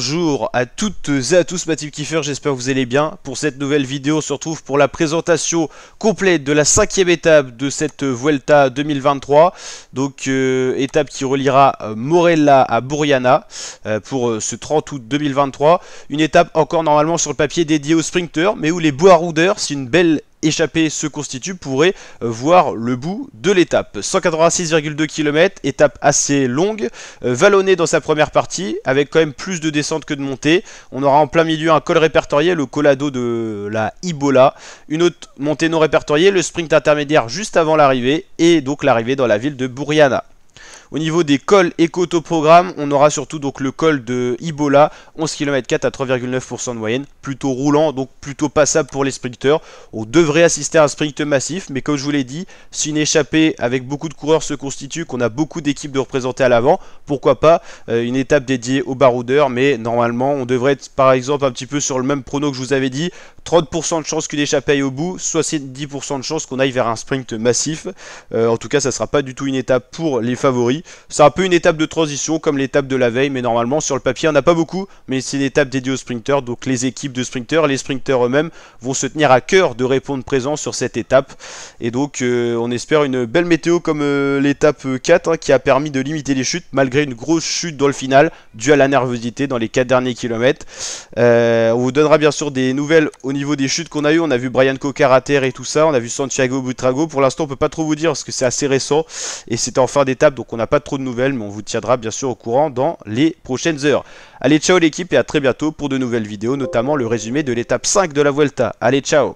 Bonjour à toutes et à tous, ma team Kiefer, j'espère que vous allez bien. Pour cette nouvelle vidéo, on se retrouve pour la présentation complète de la 5e étape de cette Vuelta 2023. Donc étape qui reliera Morella à Burriana pour ce 30 août 2023. Une étape encore normalement sur le papier dédiée aux sprinteurs, mais où les baroudeurs, si une belle échappée se constitue, pourrait voir le bout de l'étape. 186,2 km, étape assez longue, vallonnée dans sa première partie, avec quand même plus de descente que de montée. On aura en plein milieu un col répertorié, le colado de la Ibola, une autre montée non répertoriée, le sprint intermédiaire juste avant l'arrivée, et donc l'arrivée dans la ville de Burriana. Au niveau des cols et côtes au programme, on aura surtout donc le col de Ibola, 11 km 4 à 3,9% de moyenne, plutôt roulant, donc plutôt passable pour les sprinteurs. On devrait assister à un sprint massif, mais comme je vous l'ai dit, si une échappée avec beaucoup de coureurs se constitue, qu'on a beaucoup d'équipes de représenter à l'avant, pourquoi pas une étape dédiée aux baroudeurs, mais normalement on devrait être par exemple un petit peu sur le même prono que je vous avais dit, 30% de chance qu'une échappée aille au bout, 70% de chance qu'on aille vers un sprint massif. En tout cas, ça ne sera pas du tout une étape pour les favoris. C'est un peu une étape de transition comme l'étape de la veille, mais normalement sur le papier, on n'a pas beaucoup, mais c'est une étape dédiée aux sprinteurs. Donc les équipes de sprinteurs, les sprinteurs eux-mêmes vont se tenir à cœur de répondre présent sur cette étape. Et donc on espère une belle météo comme l'étape 4 qui a permis de limiter les chutes, malgré une grosse chute dans le final, due à la nervosité dans les 4 derniers kilomètres. On vous donnera bien sûr des nouvelles au niveau des chutes qu'on a eu. On a vu Brian Cocker à terre et tout ça, on a vu Santiago Buitrago. Pour l'instant on peut pas trop vous dire parce que c'est assez récent et c'était en fin d'étape, donc on n'a pas trop de nouvelles, mais on vous tiendra bien sûr au courant dans les prochaines heures. Allez, ciao l'équipe et à très bientôt pour de nouvelles vidéos, notamment le résumé de l'étape 5 de la Vuelta. Allez, ciao.